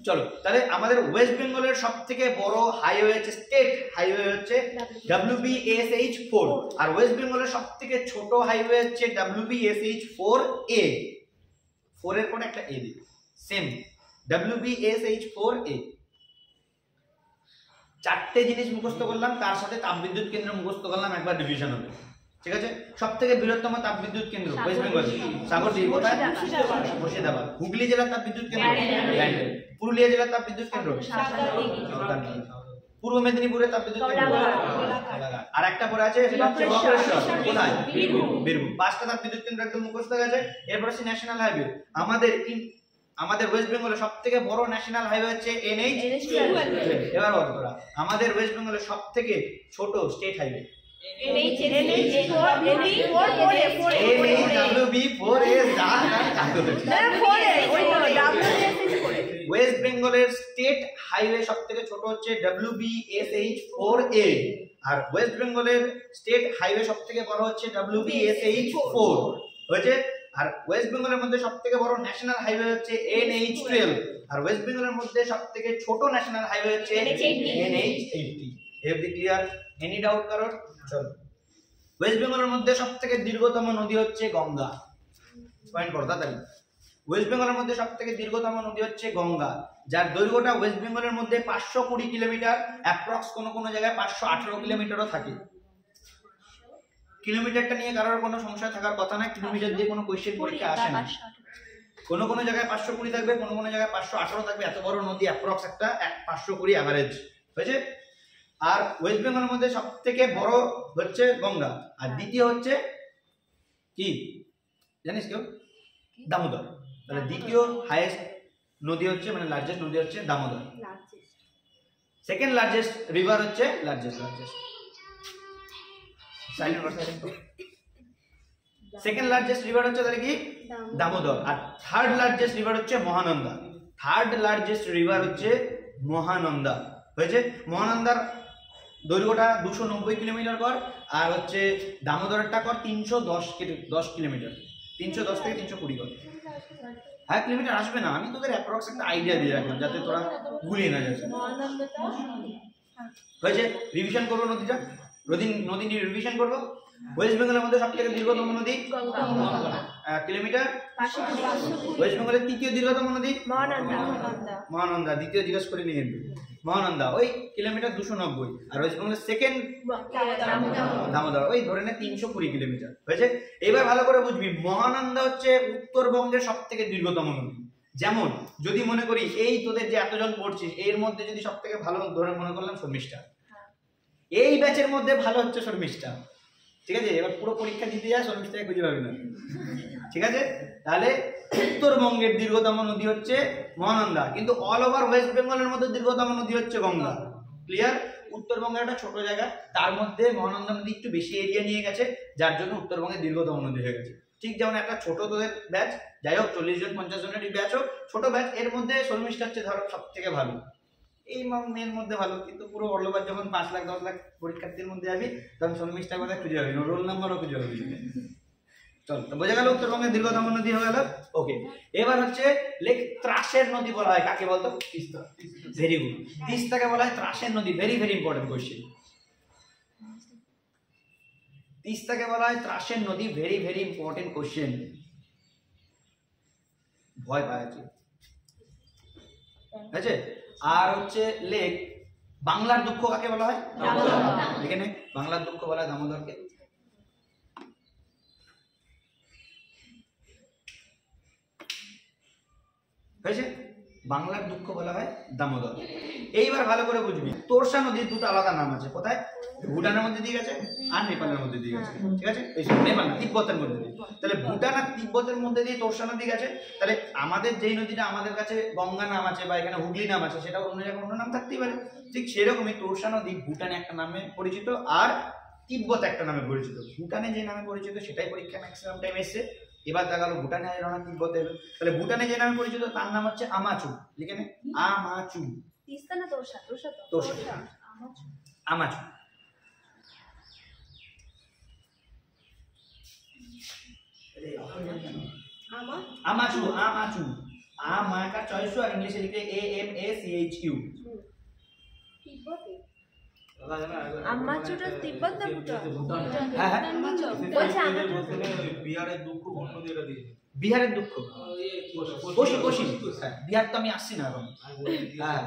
চলো তাহলে আমাদের ওয়েস্ট বেঙ্গলের সবথেকে বড় হাইওয়ে হচ্ছে স্টেট হাইওয়ে হচ্ছে WBSH4 আর ওয়েস্ট বেঙ্গলের সবথেকে ছোট হাইওয়ে হচ্ছে WBSH4A 4 এর পরে একটা এ দিই সেম WBSH4A চারটে জিনিস মুখস্থ করলাম তার সাথে তাপবিদ্যুৎ কেন্দ্র মুখস্থ করলাম একবার ডিভিশন হবে ঠিক আছে সবথেকে বৃহত্তম তাপবিদ্যুৎ কেন্দ্র ওয়েস্ট বেঙ্গল সাগরদ্বীপ কোথায় মুর্শিদাবাদ হুগলি জেলার তাপবিদ্যুৎ কেন্দ্র ব্যান্ডেল পুরুলিয়া জেলার তাপবিদ্যুৎ কেন্দ্র পূর্ব মেদিনীপুরের তাপবিদ্যুৎ কেন্দ্র আর একটা পরে আছে সেটা হচ্ছে বক্রেশ্বর কোথায় বীরভূম পাঁচটা তাপবিদ্যুৎ কেন্দ্র একদম মুখস্থ হয়ে গেছে এরপর আছে ন্যাশনাল হাইওয়ে আমাদের ওয়েস্ট বেঙ্গলের সবথেকে বড় ন্যাশনাল হাইওয়ে হচ্ছে NH এবার বল তোরা আমাদের ওয়েস্ট বেঙ্গলের সবথেকে ছোট স্টেট হাইওয়ে ওয়েস্ট বেঙ্গলের স্টেট হাইওয়ে সবথেকে ছোট হচ্ছে WBSH4A আর ওয়েস্ট বেঙ্গলের স্টেট হাইওয়ে সবথেকে বড় হচ্ছে WBSH4 হয়েছে আর ওয়েস্ট বেঙ্গলের মধ্যে সবথেকে বড় ন্যাশনাল হাইওয়ে হচ্ছে NH12 আর ওয়েস্ট বেঙ্গলের মধ্যে সবথেকে ছোট ন্যাশনাল হাইওয়ে হচ্ছে NH80 FD clear any doubt কারোর চলো ওয়েস্ট বেঙ্গলের মধ্যে সবথেকে দীর্ঘতম নদী হচ্ছে গঙ্গা পয়েন্ট করো তাড়াতাড়ি ওয়েস্ট বেঙ্গলের মধ্যে সবথেকে দীর্ঘতম নদী হচ্ছে গঙ্গা যার দৈর্ঘ্যটা ওয়েস্ট বেঙ্গলের মধ্যে 520 কিলোমিটার অ্যাপ্রক্স কোন জায়গায় 518 কিলোমিটারও থাকে কিলোমিটারটা নিয়ে কারোর কোনো সংশয় থাকার কথা না কিলোমিটার দিয়ে কোনো কোশ্চেন পরীক্ষা আসে না কোন জায়গায় 520 থাকবে কোন জায়গায় 518 থাকবে এত বড় নদী অ্যাপ্রক্স একটা 520 এভারেজ হয়েছে আর ওয়েস্ট বেঙ্গলের মধ্যে সবথেকে বড় হচ্ছে গঙ্গা আর দ্বিতীয় হচ্ছে কি জানিস কেউ দামোদর তাহলে দ্বিতীয় হাইয়েস্ট নদী হচ্ছে মানে লার্জেস্ট নদী হচ্ছে দামোদর সেকেন্ড লার্জেস্ট রিভার হচ্ছে লার্জেস্ট সেকেন্ড লার্জেস্ট রিভার হচ্ছে তাহলে কি দামোদর আর থার্ড লার্জেস্ট রিভার হচ্ছে মহানন্দা থার্ড লার্জেস্ট রিভার হচ্ছে মহানন্দা হয়েছে মহানন্দার দৈর্ঘ্যটা 290 কিলোমিটার কর আর হচ্ছে দামোদরেরটা কর 310 কিলোমিটার 310 থেকে 320 কর হ্যাঁ কিলোমিটার আসবে না আমি তোদের অ্যাপ্রক্স একটা আইডিয়া দিয়ে রাখলাম যাতে তোরা গুলিয়ে না যাচ্ছে হয়েছে রিভিশন করবো নদীটা নদী রিভিশন করবো ওয়েস্ট বেঙ্গলের মধ্যে সবথেকে দীর্ঘতম নদী কিলোমিটার ওয়েস্ট বেঙ্গলের তৃতীয় দীর্ঘতম নদী মহানন্দা দ্বিতীয় জিজ্ঞেস করে নিয়ে মহানন্দা ওই কিলোমিটার 290 আর ওয়েস্ট বেঙ্গলের সেকেন্ড দামোদর ওই ধরে নে 320 কিলোমিটার হয়েছে এবার ভালো করে বুঝবি মহানন্দা হচ্ছে উত্তরবঙ্গের সবথেকে দীর্ঘতম নদী যেমন যদি মনে করি এই তোদের যে এতজন পড়ছিস এর মধ্যে যদি সবথেকে ভালো ধরে মনে করলাম শর্মিষ্ঠা এই ব্যাচের মধ্যে ভালো হচ্ছে শর্মিষ্ঠা ঠিক আছে এবার পুরো পরীক্ষা দিতে যায় শর্মিষ্ঠাকে খুঁজে পাবি না ঠিক আছে তাহলে উত্তরবঙ্গের দীর্ঘতম নদী হচ্ছে মহানন্দা কিন্তু অল ওভার ওয়েস্ট বেঙ্গলের মধ্যে দীর্ঘতম নদী হচ্ছে গঙ্গা ক্লিয়ার উত্তরবঙ্গের একটা ছোট জায়গা তার মধ্যে মহানন্দা নদী একটু বেশি এরিয়া নিয়ে গেছে যার জন্য উত্তরবঙ্গের দীর্ঘতম নদী হয়ে গেছে ঠিক যেমন একটা ছোট তোদের ব্যাচ যাই হোক 40 জন 50 জনের ব্যাচ হোক ছোট ব্যাচ এর মধ্যে শর্মিষ্ঠা হচ্ছে ধরো সব থেকে ভালো এই মেয়ের মধ্যে ভালো কিন্তু পুরো অল্লবার যখন 5 লাখ 10 লাখ পরীক্ষার্থীর মধ্যে যাবি তখন শর্মিষ্ঠা কথা খুঁজে যাবি রোল নাম্বারও খুঁজে যাবি চল তো বোঝা গেল উত্তরবঙ্গের দীর্ঘতম নদী হয়ে গেল ওকে এবার হচ্ছে লেক ত্রাসের নদী বলা হয় কাকে বলতো তিস্তা ভেরি গুড তিস্তাকে বলা হয় ত্রাসের নদী ভেরি ভেরি ইম্পর্টেন্ট কোশ্চেন তিস্তাকে বলা হয় ত্রাসের নদী ভেরি ভেরি ইম্পর্টেন্ট কোশ্চেন ভয় পাচ্ছে আছে আর হচ্ছে লেক বাংলার দুঃখ কাকে বলা হয় এখানে বাংলার দুঃখ বলা হয় দামোদরকে হয়েছে বাংলার দুঃখ বলা হয় দামোদর এইবার ভালো করে বুঝবি তোরসা নদীর দুটো আলাদা নাম আছে কোথায় ভুটানের মধ্যে দিয়ে গেছে আর নেপালের মধ্যে দিয়ে গেছে ঠিক আছে নেপাল না তিব্বতের মধ্যে দিয়ে তাহলে ভুটান আর তিব্বতের মধ্যে দিয়ে তোরসা নদী গেছে তাহলে আমাদের যেই নদীটা আমাদের কাছে গঙ্গা নাম আছে বা এখানে হুগলি নাম আছে সেটা অন্য জায়গায় অন্য নাম থাকতেই পারে ঠিক সেরকমই তোরসা নদী ভুটানে একটা নামে পরিচিত আর তিব্বত একটা নামে পরিচিত ভুটানে যে নামে পরিচিত সেটাই পরীক্ষা ম্যাক্সিমাম টাইম এসছে এবার দেখা গেল ভুটানে এলো না তিব্বতে এলো তাহলে ভুটানে যে নামে পরিচিত তার নাম হচ্ছে আমাচু যেখানে আমাচু তিস্তা না তোরসা তোরসা তোরসা আমাচু আমাচু আমাচু মার্কার চয়েস আর ইংলিশে লিখলে AMACHU। আমাচুটা তিব্বত না ভুটান? হ্যাঁ হ্যাঁ বলছে আমাচু বিহারের দুঃখ বর্ণ দিয়ে দিয়েছে। বিহারের দুঃখ কোশি কোশি। বিহার তো আমি আসছি না এখন। হ্যাঁ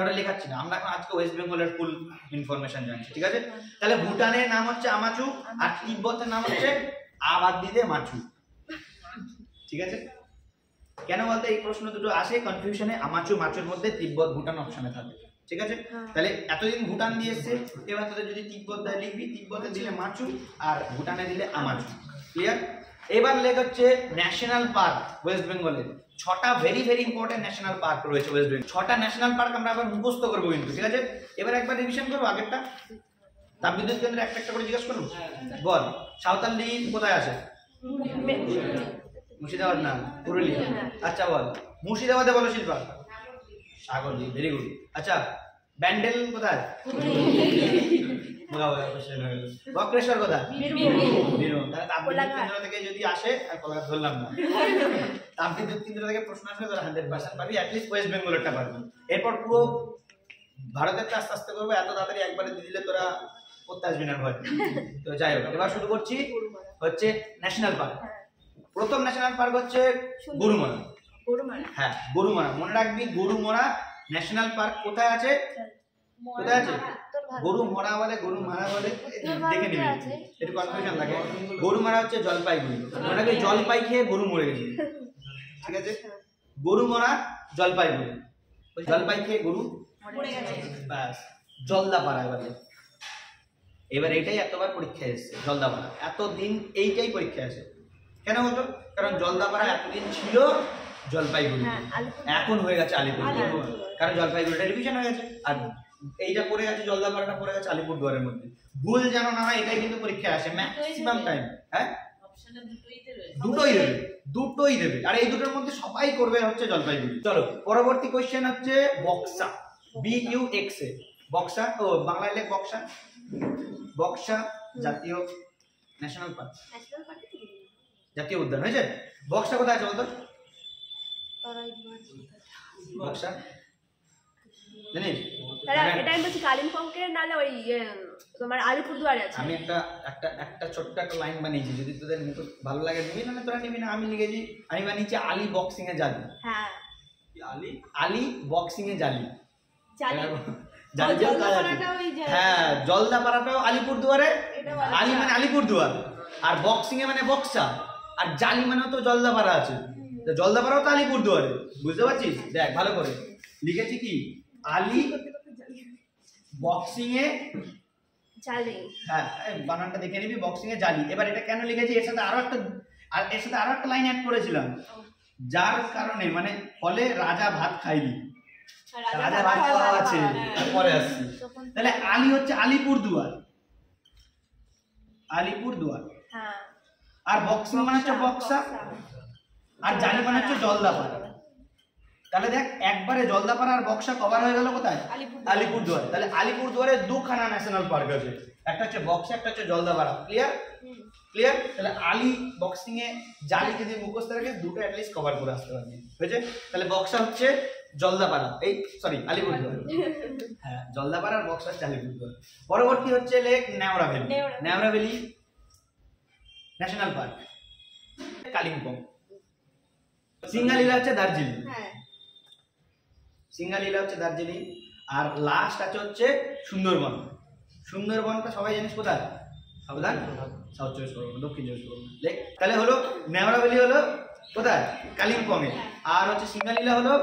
ওটা লেখাচ্ছি না, আমরা এখন আজকে ওয়েস্ট বেঙ্গলের ফুল ইনফরমেশন জানছি, ঠিক আছে? তাহলে ভুটানের নাম হচ্ছে আমাচু আর তিব্বতের নাম হচ্ছে আবাদিদে মাচু, ঠিক আছে? কেন বলতে এই প্রশ্ন দুটো আসে কনফিউশনে, আমাচু মাচুর মধ্যে তিব্বত ভুটান অপশনে থাকে, ঠিক আছে? তাহলে এতদিন ভুটান দিয়ে এসছে, এবার তোদের যদি তিব্বত দেয় লিখবি, তিব্বতে দিলে মাচু আর ভুটানে দিলে আমাচু, ক্লিয়ার? এবার লেখ হচ্ছে ন্যাশনাল পার্ক ওয়েস্ট বেঙ্গলের। 6টা very very important national park রয়েছে ওয়েস্ট বেঙ্গল। 6টা ন্যাশনাল পার্ক আমরা আবার মুখস্থ করবো কিন্তু, ঠিক আছে? এবার একবার রিভিশন করবো আগেরটা। তাপবিদ্যুৎ কেন্দ্রে একটা একটা করে জিজ্ঞেস করুন। বল সাঁওতালি কোথায় আছে? মুর্শিদাবাদ না পুরুলিয়া। আচ্ছা বল মুর্শিদাবাদে বলো শিল্পা। Sagardi, very good. আচ্ছা ব্যান্ডেল কোথায়? বক্রেশ্বর কোথায়? বীরভূম। তাহলে তাপবিদ্যুৎ কেন্দ্র থেকে যদি আসে, আর কলকাতা ধরলাম না, তাপবিদ্যুৎ কেন্দ্র থেকে প্রশ্ন আসলে তোরা 100% পাবি, অ্যাটলিস্ট ওয়েস্ট বেঙ্গলেরটা পারবি। এরপর পুরো ভারতেরটা আস্তে আস্তে করবো, এত তাড়াতাড়ি একবারে দিয়ে দিলে তোরা করতে আসবি না ভয়। তো যাই হোক, এবার শুরু করছি হচ্ছে ন্যাশনাল পার্ক। প্রথম ন্যাশনাল পার্ক হচ্ছে গরুমারা। হ্যাঁ গরুমারা, মনে রাখবি গরুমারা ন্যাশনাল পার্ক কোথায় আছে? কোথায় আছে? গরু মরা বলে, গরু মারা বলে, দেখে নিবি, একটু কনফিউশন থাকে। গরুমারা হচ্ছে জলপাইগুড়ি। মনে রাখবি জলপাই খেয়ে গরু মরে গেছে, ঠিক আছে? গরু মরা জলপাইগুড়ি, জলপাই খেয়ে গরু মরে গেছে, ব্যাস। জলদাপাড়া এবার এইটাই এতবার পরীক্ষায় এসেছে, জলদাপাড়া এতদিন এইটাই পরীক্ষায় আসে। কেন হতো? কারণ জলদাপাড়া এতদিন ছিল জলপাইগুড়ি, এখন হয়ে গেছে আলিপুরদুয়ার, কারণ জলপাইগুড়িটা রিভিশন হয়ে গেছে আর এইটা পড়ে গেছে, জলদাপাড়াটা পড়ে গেছে আলিপুরদুয়ারের মধ্যে। ভুল যেন না হয় এটাই কিন্তু পরীক্ষায় আসে ম্যাক্সিমাম টাইম। হ্যাঁ দুটোই দেবে আর এই দুটোর মধ্যে সবাই করবে হচ্ছে জলপাইগুড়ি। চলো পরবর্তী কোশ্চেন হচ্ছে বক্সা, BUXA। বক্সা, ও বাংলায় লেখ বক্সা। বক্সা জাতীয় ন্যাশনাল পার্ক, জাতীয় উদ্যান হয়েছে। বক্সা কোথায় আছে বলতো? বক্সা জানিস? এটা আমি বলছি কালিম্পংকে, নালে ওই তোমার আলিপুরদুয়ারে আছে। আমি একটা ছোট্ট একটা লাইন বানিয়েছি, যদি তোদের ভালো লাগে নিবি, না তোরা নিবি না। আমি লিখেছি, আমি বানিয়েছি আলি বক্সিং এ জালি। হ্যাঁ আলি বক্সিং এ জালি। হ্যাঁ জলদাপাড়াটাও আলিপুরদুয়ারে, আলি মানে আলিপুরদুয়ার, আর বক্সিং এ মানে বক্সা, আর জালি মানে তো জলদাপাড়া আছে, জলদাপাড়াও তো আলিপুরদুয়ারে, বুঝতে পারছিস? দেখ ভালো করে লিখেছি কি, আলি বক্সিং এ জালি। হ্যাঁ বানানটা দেখে নিবি, বক্সিং এ জালি। এবার এটা কেন লিখেছি, এর সাথে আরো একটা লাইন অ্যাড করেছিলাম, যার কারণে মানে ফলে রাজা ভাত খাইনি, রাজা ভাত খাওয়া আছে, পরে আসছি। তাহলে আলি হচ্ছে আলিপুরদুয়ার, আলিপুরদুয়ার, আর বক্সিং মানে হচ্ছে বক্সা, আর জালি মানে হচ্ছে জলদাপাড়া। তাহলে দেখ একবারে জলদাপাড়া আর বক্সা কভার হয়ে গেল কোথায়? আলিপুরদুয়ার। তাহলে আলিপুরদুয়ারে দুখানা ন্যাশনাল পার্ক আছে, একটা হচ্ছে বক্সা, একটা হচ্ছে জলদাপাড়া। ক্লিয়ার? ক্লিয়ার? তাহলে আলি বক্সিং এ জালি যদি মুখস্থ রাখে, দুটো অ্যাটলিস্ট কভার করে আসতে পারবি, হয়েছে? তাহলে বক্সা হচ্ছে জলদাপাড়া, এই সরি আলিপুরদুয়ার। হ্যাঁ জলদাপাড়া আর বক্সা হচ্ছে আলিপুরদুয়ার। পরবর্তী হচ্ছে lake Neora valley. Neora valley national park, Kalimpong. Singalila হচ্ছে দার্জিলিং, সিঙ্গালীলা হচ্ছে দার্জিলিং। আর লাস্ট আছে হচ্ছে সুন্দরবন। সুন্দরবনটা সবাই জানিস কোথায়? সাবধান, সাউথ চব্বিশ পরগনা, দক্ষিণ চব্বিশ পরগনা। লেক তাহলে হলো নেওড়া ভ্যালি হলো কোথায়? কালিম্পং এ। আর হচ্ছে সিঙ্গালীলা হলো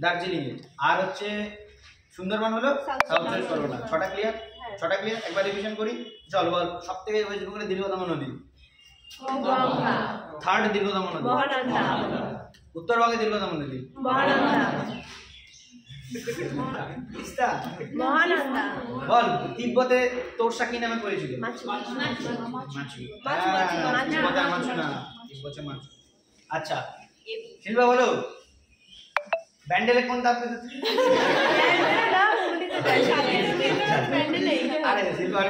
দার্জিলিং এ। আর হচ্ছে সুন্দরবন হলো সাউথ চব্বিশ পরগনা। 6টা ক্লিয়ার? 6টা ক্লিয়ার? একবার রিভিশন করি। চল বল সব থেকে ওয়েস্ট বেঙ্গলের দীর্ঘতম নদী? থার্ড দীর্ঘতম নদী উত্তরবঙ্গের দীর্ঘতম নদী বল তিব্বতে তোরসা কি নামে পরিচিত? আচ্ছা শিল্পা বলো ব্যান্ডেলে কোন তাপবিদ্যুৎ? আরে শিল্পা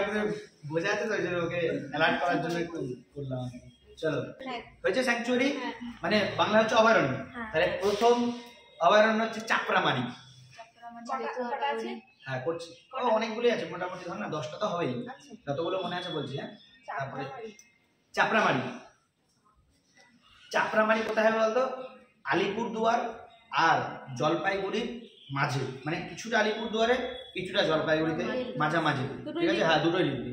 বোঝা আছে তো, ওই জন্য ওকে অ্যালার্ট করার জন্য একটু করলাম। চলো হ্যাঁ। হয়েছে স্যাংচুয়ারি হ্যাঁ। মানে বাংলা হচ্ছে অভয়ারণ্য। হ্যাঁ। তাহলে প্রথম অভয়ারণ্য হচ্ছে চাপড়ামারি। কটা আছে? হ্যাঁ করছি, ও অনেকগুলি আছে, মোটামুটি ধর না 10টা তো হবেই, যতগুলো মনে আছে বলছি। হ্যাঁ, তারপরে চাপড়ামারি। চাপড়ামারি কোথায় হবে বলতো? আলিপুরদুয়ার আর জলপাইগুড়ির মাঝে, মানে কিছুটা আলিপুরদুয়ারে কিছুটা জলপাইগুড়িতে মাঝামাঝি, ঠিক আছে? হ্যাঁ দুটোই লিখবি।